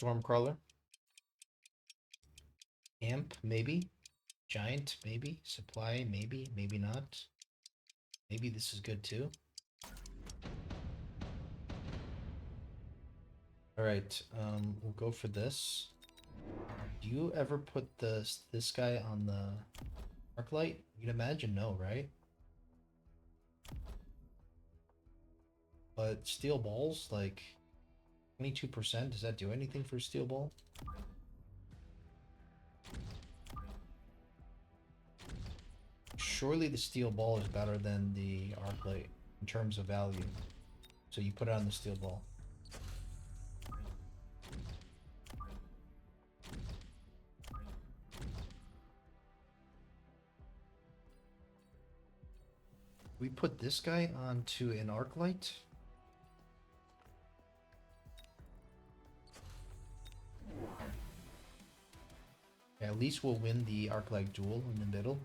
Stormcrawler. Amp, maybe. Giant, maybe. Supply, maybe. Maybe not. Maybe this is good too. Alright, we'll go for this. Do you ever put this guy on the Arclight? You'd imagine no, right? But steel balls, like 22%, does that do anything for steel ball? Surely the steel ball is better than the Arclight in terms of value. So you put it on the steel ball. We put this guy onto an Arclight. At least we'll win the Arclight duel in the middle.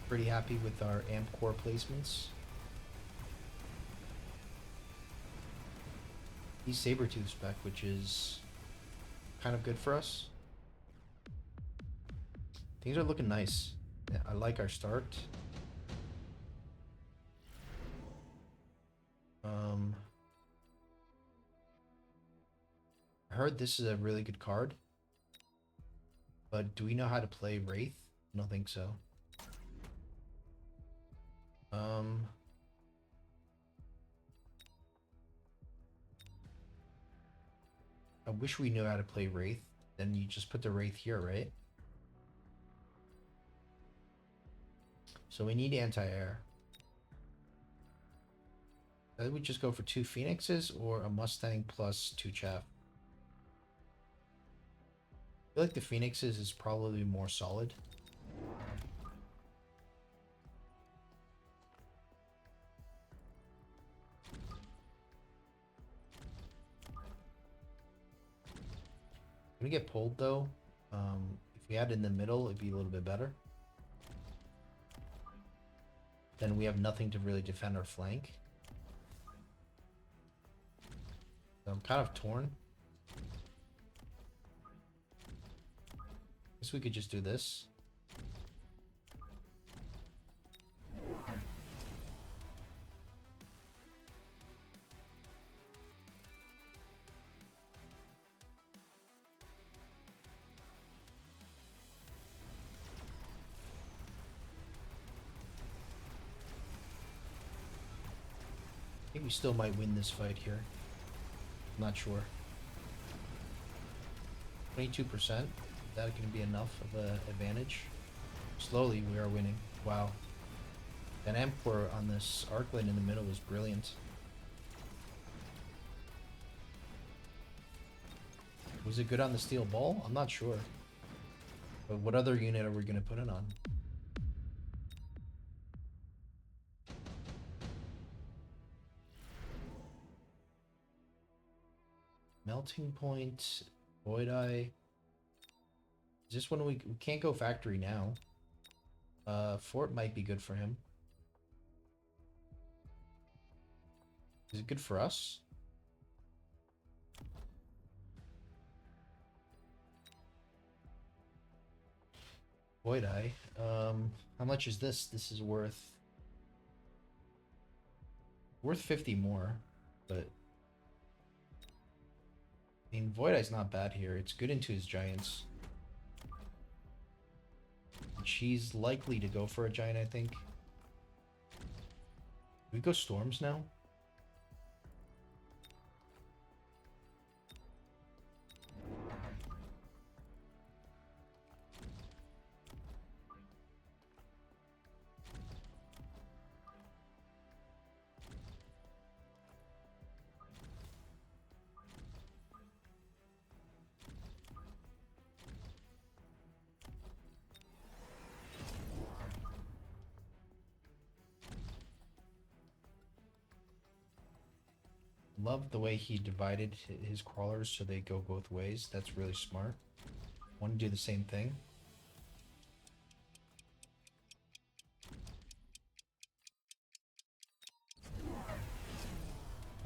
Pretty happy with our amp core placements. He's Sabertooth spec, which is kind of good for us. Things are looking nice. Yeah, I like our start. I heard this is a really good card. But do we know how to play Wraith? I don't think so. I wish we knew how to play Wraith. Then you just put the Wraith here, right? So we need anti-air. I would just go for 2 Phoenixes or a Mustang plus 2 Chaff. I feel like the Phoenixes is probably more solid. Gonna get pulled though. If we had it in the middle, it'd be a little bit better. Then we have nothing to really defend our flank. So I'm kind of torn. Guess we could just do this. I think we still might win this fight here. I'm not sure. 22%. Is that going to be enough of an advantage? Slowly, we are winning. Wow. That amp core on this Arclight in the middle was brilliant. Was it good on the steel ball? I'm not sure. But what other unit are we going to put it on? Melting Point, Void Eye. Is this one we can't go factory now? Fort might be good for him. Is it good for us? Void Eye. How much is this? This is worth 50 more, but I mean, Void Eye's not bad here. It's good into his giants. She's likely to go for a giant, I think. We go storms now? love the way he divided his crawlers so they go both ways. That's really smart. Want to do the same thing.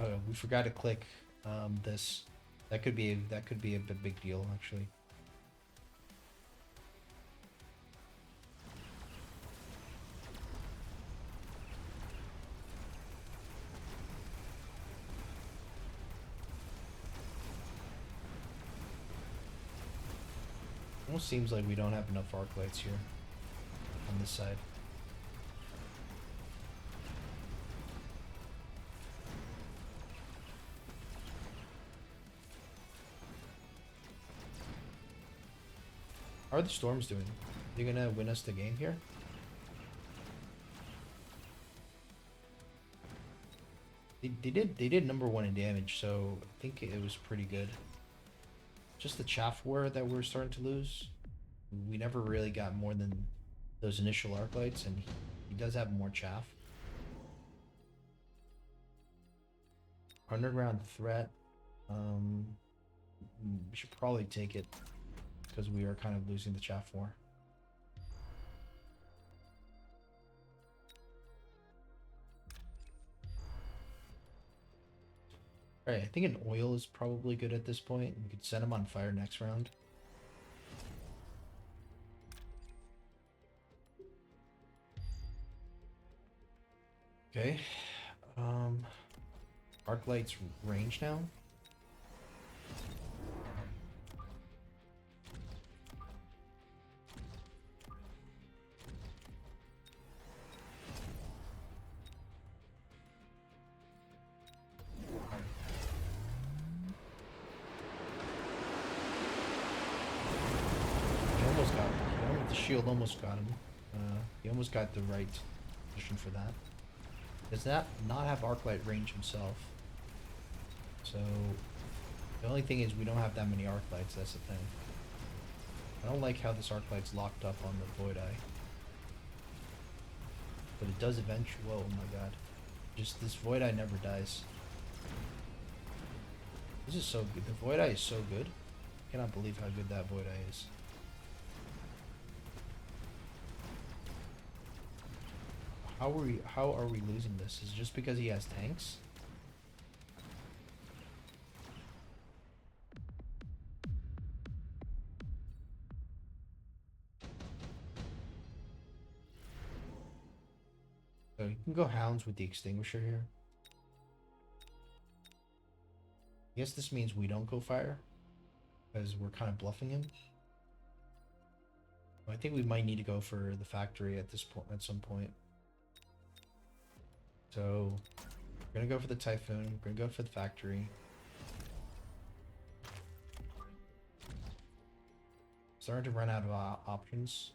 Oh, we forgot to click this. That could be a big deal actually. Almost seems like we don't have enough arc lights here on this side. How are the storms doing? Are they gonna win us the game here? They did number 1 in damage, so I think it was pretty good. Just the chaff war that we're starting to lose. We never really got more than those initial arc lights, and he does have more chaff. Underground threat. We should probably take it because we are kind of losing the chaff war. Alright, I think an oil is probably good at this point. We could set him on fire next round. Okay. Arc light's range now. The shield almost got him. He almost got the right position for that. Does not have arc light range himself. So the only thing is we don't have that many arc lights. That's the thing. I don't like how this arc light's locked up on the void eye. But it does eventually. Whoa, oh my god! Just this void eye never dies. This is so good. The void eye is so good. I cannot believe how good that void eye is. How are we losing this? Is it just because he has tanks? So you can go hounds with the extinguisher here. I guess this means we don't go fire because we're kind of bluffing him. I think we might need to go for the factory at this point, at some point. So we're gonna go for the typhoon. We're gonna go for the factory. Starting to run out of options.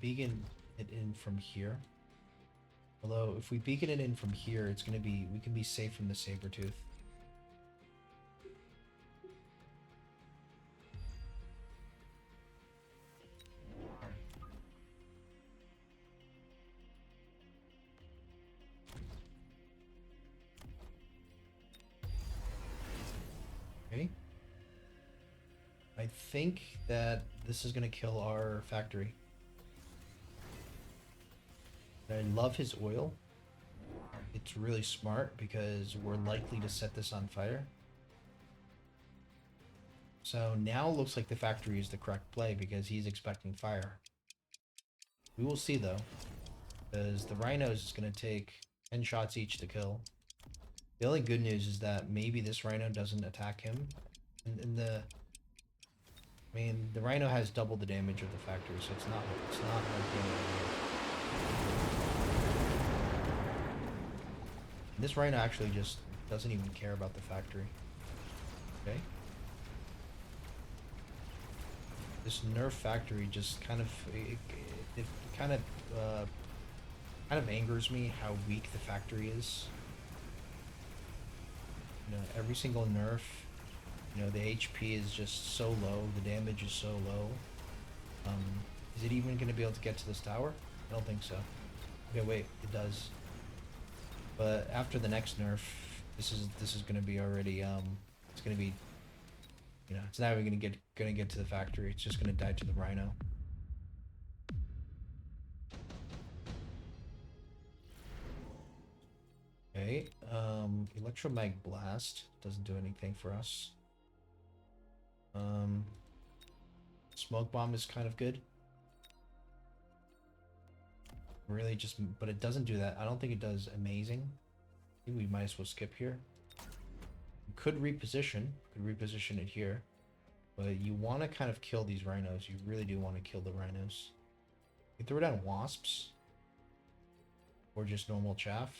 Beacon it in from here. Although, if we beacon it in from here, it's gonna be, we can be safe from the saber-tooth. Okay. I think that this is gonna kill our factory. I love his oil. It's really smart because we're likely to set this on fire. So now it looks like the factory is the correct play because he's expecting fire. We will see though, because the rhinos is going to take 10 shots each to kill. The only good news is that maybe this rhino doesn't attack him. And the rhino has double the damage of the factory, so it's not like the end of the world. This rhino actually just doesn't even care about the factory. Okay. This nerf factory just kind of it kind of angers me how weak the factory is. You know, every single nerf, you know, the HP is just so low, the damage is so low. Is it even going to be able to get to this tower? I don't think so. Okay, wait, it does. But after the next nerf, this is going to be already it's going to be, you know, it's not even going to get to the factory. It's just going to die to the rhino. Okay, electromag blast doesn't do anything for us. Smoke bomb is kind of good. Really just, but it doesn't do that. I don't think it does amazing. I think we might as well skip here. We could reposition it here, but you want to kind of kill these rhinos. You really do want to kill the rhinos. You throw down wasps or just normal chaff.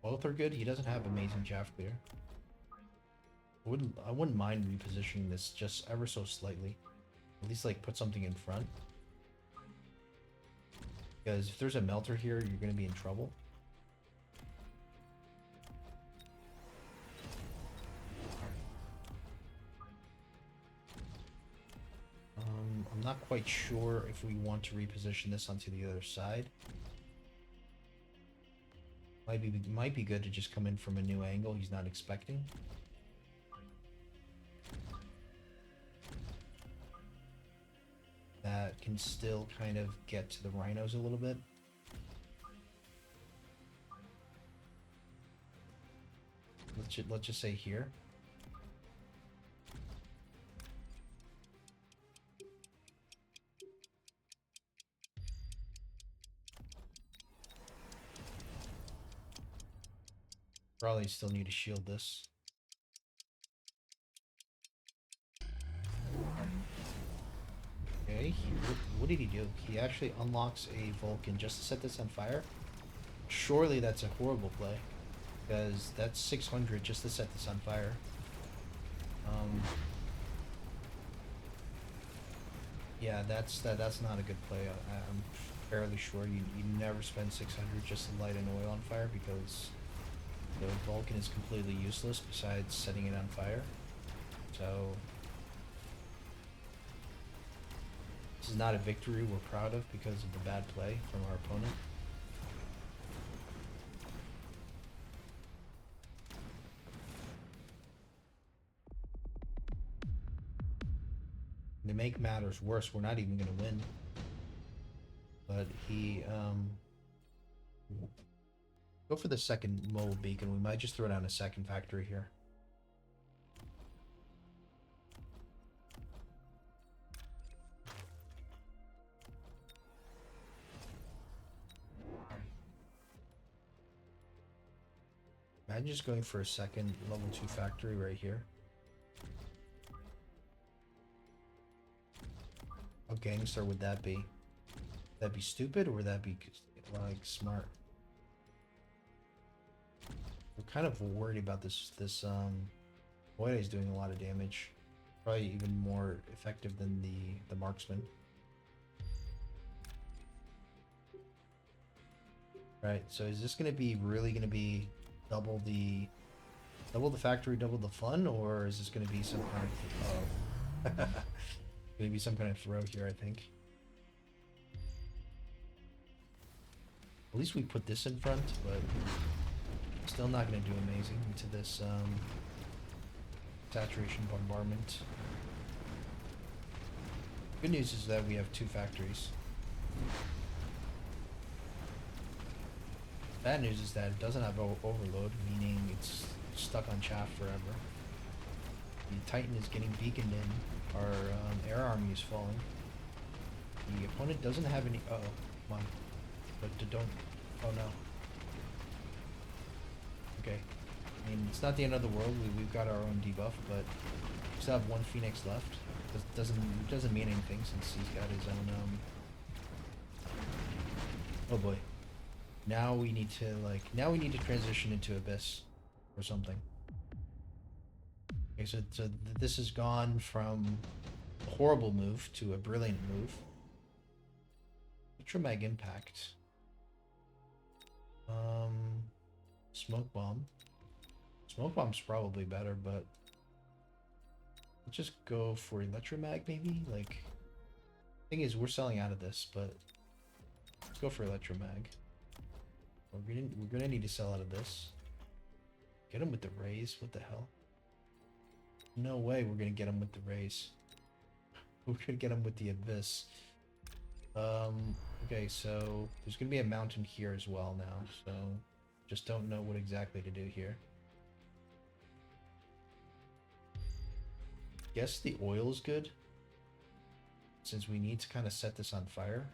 Both are good. He doesn't have amazing chaff clear. I wouldn't mind repositioning this just ever so slightly. At least like put something in front. Because if there's a melter here, you're going to be in trouble. I'm not quite sure if we want to reposition this onto the other side. Might be good to just come in from a new angle he's not expecting. That can still kind of get to the rhinos a little bit. Let's just say here. Probably still need to shield this. Okay, what did he do? He actually unlocks a Vulcan just to set this on fire? Surely that's a horrible play. Because that's 600 just to set this on fire. Yeah, that's not a good play. I'm fairly sure you never spend 600 just to light an oil on fire, because the Vulcan is completely useless besides setting it on fire. So this is not a victory we're proud of because of the bad play from our opponent. To make matters worse, we're not even going to win. But he, go for the second mobile beacon. We might just throw down a second factory here. Imagine just going for a second level 2 factory right here. How gangster would that be? Would that be stupid, or would that be like smart? We're kind of worried about this Moira is doing a lot of damage. Probably even more effective than the marksman. Right, so is this gonna be really gonna be double the factory, double the fun, or is this gonna be some kind of gonna be some kind of throw here, I think. At least we put this in front, but still not gonna do amazing into this saturation bombardment. Good news is that we have 2 factories. Bad news is that it doesn't have overload, meaning it's stuck on chaff forever. The Titan is getting beaconed in. Our air army is falling. The opponent doesn't have any. Uh oh, come on. But don't. Oh no. Okay. I mean, it's not the end of the world. We've got our own debuff, but we still have 1 Phoenix left. It doesn't mean anything since he's got his own. Oh boy. Now we need to transition into Abyss or something. Okay, so this has gone from a horrible move to a brilliant move. Ultramag Impact. Smoke Bomb. Let's Smoke bomb's probably better, but let's just go for electromag maybe. Like, thing is, we're selling out of this, but let's go for electromag. We're gonna need to sell out of this. Get him with the raise. What the hell? No way we're gonna get him with the raise. We're gonna get him with the abyss. Okay, so there's gonna be a mountain here as well now, so just don't know what exactly to do here. Guess the oil is good, since we need to kind of set this on fire.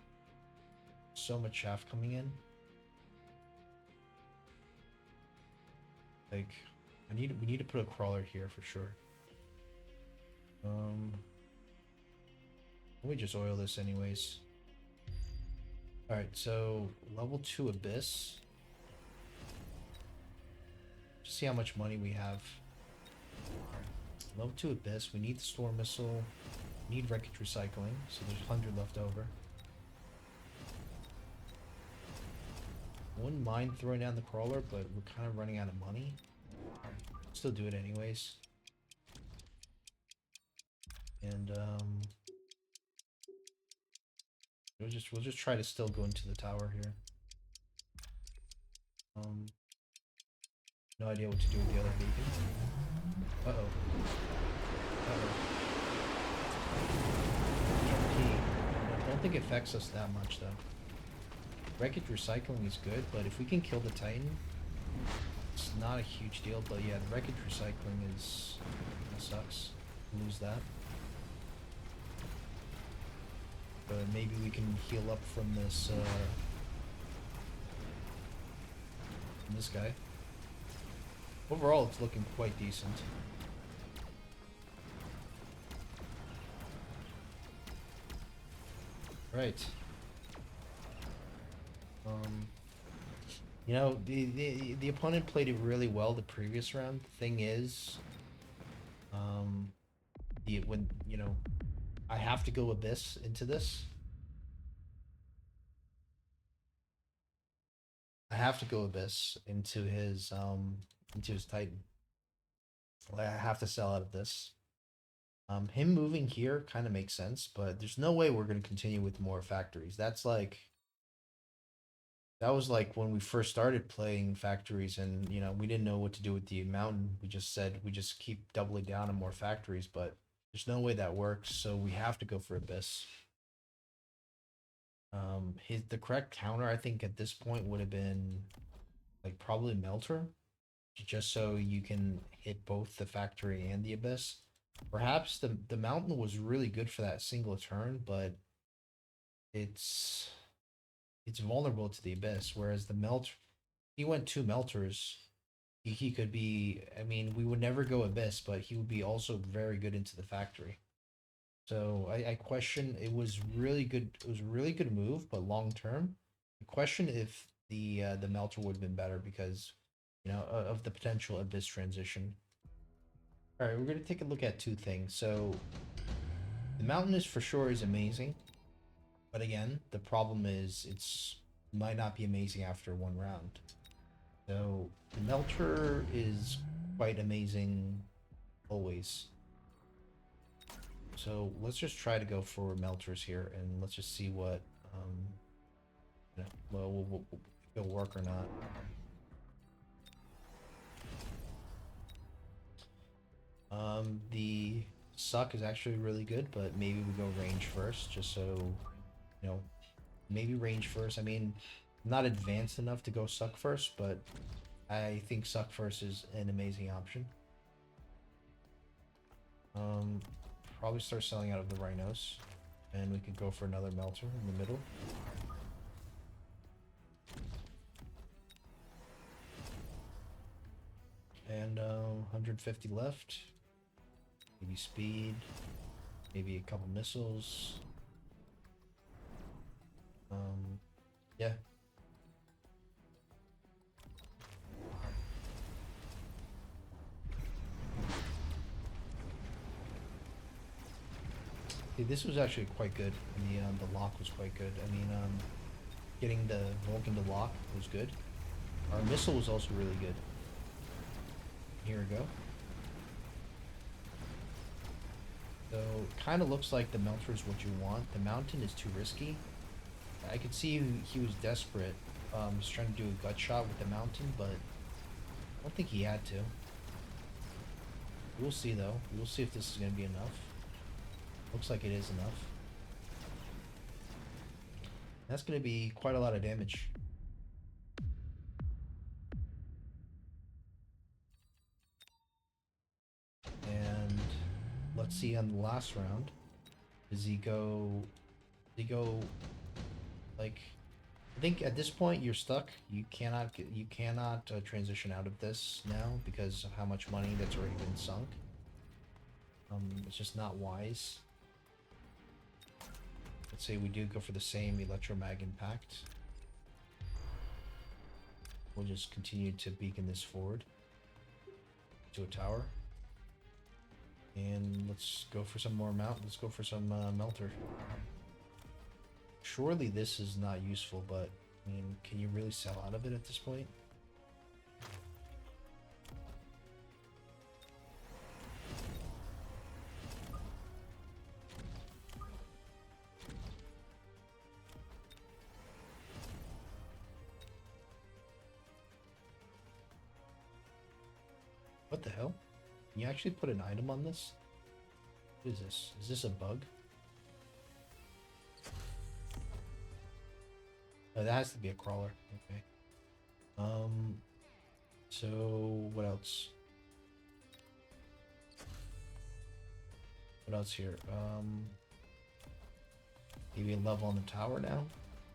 So much chaff coming in. Like, we need to put a crawler here for sure. Let me just oil this anyways. Alright, so level 2 abyss. Just see how much money we have. Level 2 abyss, we need the storm missile, we need wreckage recycling, so there's 100 left over. Wouldn't mind throwing down the crawler, but we're kind of running out of money. Still do it anyways. And we'll just try to still go into the tower here. No idea what to do with the other beacon. Uh-oh. I don't think it affects us that much though. Wreckage recycling is good, but if we can kill the Titan, it's not a huge deal. But yeah, the wreckage recycling is sucks. Lose that. But maybe we can heal up from this guy. Overall, it's looking quite decent. Right. You know, the opponent played it really well the previous round. Thing is, when you know, I have to go abyss into this. I have to go abyss into his Titan. I have to sell out of this. Him moving here kind of makes sense, but there's no way we're going to continue with more factories. That was like when we first started playing factories, and you know, we didn't know what to do with the mountain. We just said we just keep doubling down on more factories, but there's no way that works, so we have to go for abyss. The correct counter I think at this point would have been like probably melter, just so you can hit both the factory and the abyss. Perhaps the mountain was really good for that single turn, but it's vulnerable to the abyss, whereas the he went 2 melters. He could be, I mean, we would never go abyss, but he would be also very good into the factory. So I question, it was really good. It was a really good move, but long term, I question if the melter would have been better because, you know, of the potential abyss transition. All right, we're gonna take a look at 2 things. So the mountain is for sure is amazing, but again, the problem is it's might not be amazing after 1 round. So the melter is quite amazing always. So let's just try to go for melters here, and let's just see what, you know, well, if it'll work or not. The suck is actually really good, but maybe we go range first, just so, you know, maybe range first. I mean, I'm not advanced enough to go suck first, but I think suck first is an amazing option. Probably start selling out of the rhinos, and we could go for another melter in the middle. And 150 left. Maybe speed, maybe a couple missiles. Yeah. Okay, this was actually quite good. The lock was quite good. I mean, getting the Vulcan to lock was good. Our missile was also really good. Here we go. So, kind of looks like the melter is what you want. The mountain is too risky. I could see he was desperate. He's trying to do a gut shot with the mountain, but I don't think he had to. We'll see, though. We'll see if this is going to be enough. Looks like it is enough. That's going to be quite a lot of damage. And let's see on the last round. Does he go like, I think at this point you're stuck. You cannot transition out of this now because of how much money that's already been sunk. It's just not wise. Let's say we do go for the same electromag impact. We'll just continue to beacon this forward to a tower. And let's go for some more Let's go for some melter. Surely this is not useful, but I mean, can you really sell out of it at this point? What the hell? Can you actually put an item on this? What is this? Is this a bug? Oh, that has to be a crawler. Okay. So what else? What else here? Maybe a level on the tower now,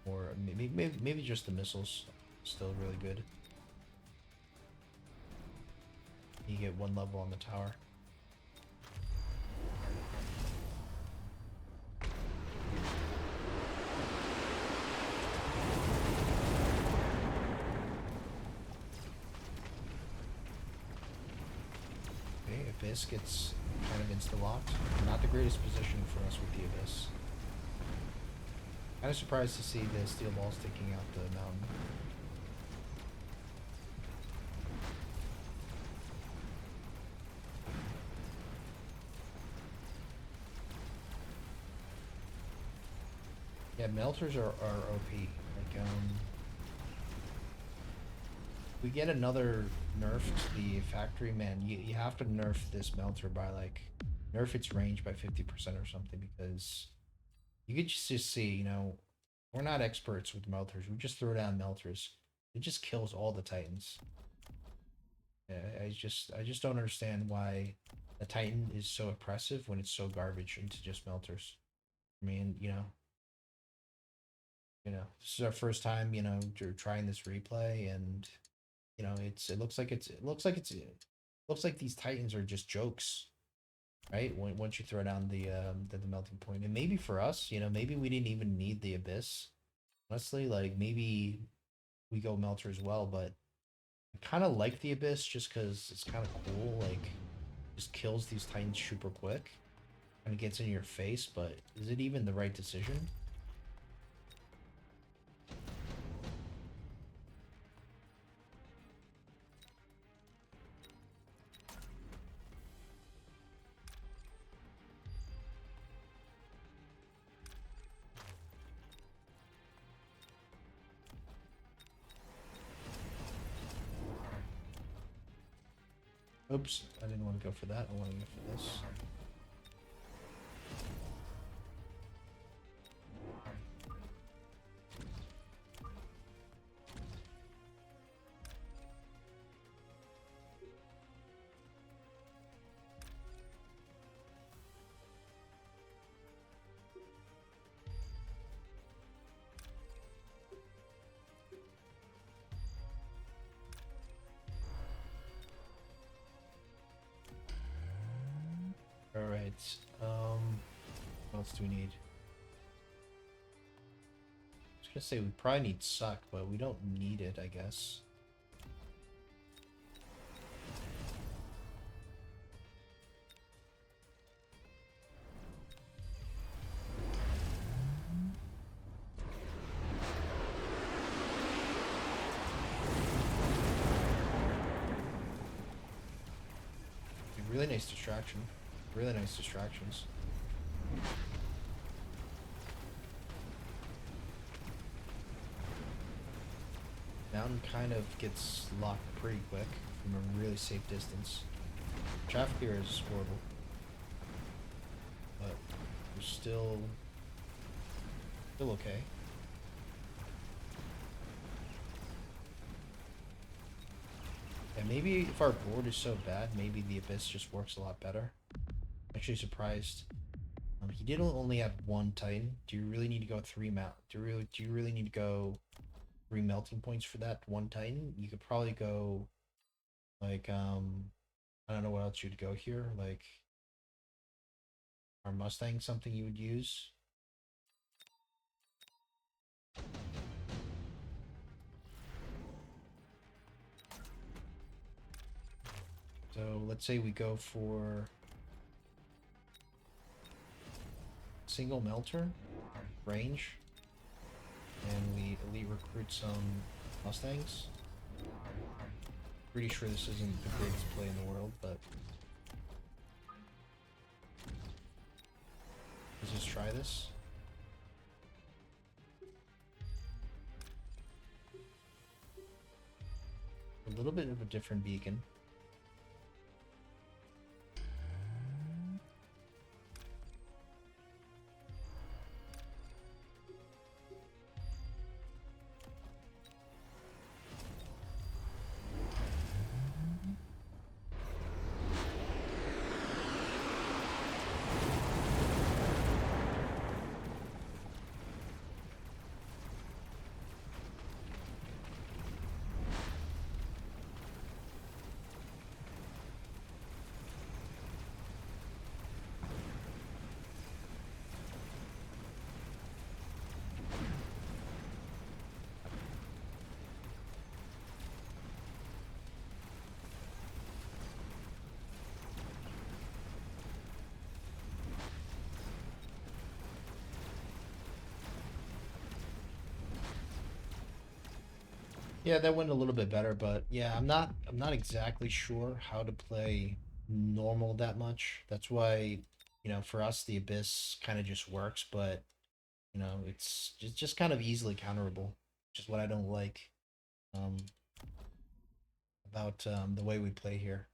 or maybe just the missiles. Still really good. You get one level on the tower. Okay, Abyss gets kind of insta-locked. Not the greatest position for us with the Abyss. Kind of surprised to see the steel balls taking out the mountain. Yeah, melters are OP. Like, we get another nerf to the factory, man, you have to nerf this melter by, like, nerf its range by 50% or something, because you could just see, you know, we're not experts with melters. We just throw down melters. It just kills all the Titans. Yeah, I just don't understand why the Titan is so oppressive when it's so garbage into just melters. I mean, this is our first time, trying this replay, and it looks like these Titans are just jokes, right? Once you throw down the melting point, and maybe for us, maybe we didn't even need the Abyss. Honestly, like, maybe we go melter as well, but I kind of like the Abyss just because it's kind of cool. Like, just kills these Titans super quick, kind of gets in your face. But is it even the right decision? Oops, I didn't want to go for that. I want to go for this. Alright, what else do we need? I was gonna say we probably need suck, but we don't need it, I guess. Really nice distraction. Really nice distractions. Mountain kind of gets locked pretty quick from a really safe distance. Traffic here is horrible. But we're still okay. And maybe if our board is so bad, maybe the Abyss just works a lot better. I'm actually surprised. He did only have one Titan. Do you really need to go do you really need to go 3 melting points for that one Titan? You could probably go like I don't know what else you'd go here. Like our Mustang, something you would use. So let's say we go for single melter range, and we elite recruit some Mustangs. Pretty sure this isn't the greatest play in the world, but let's just try this. A little bit of a different beacon. Yeah, that went a little bit better, but yeah, I'm not exactly sure how to play normal that much. That's why, for us the Abyss kind of just works, but it's just kind of easily counterable, which is what I don't like um about the way we play here.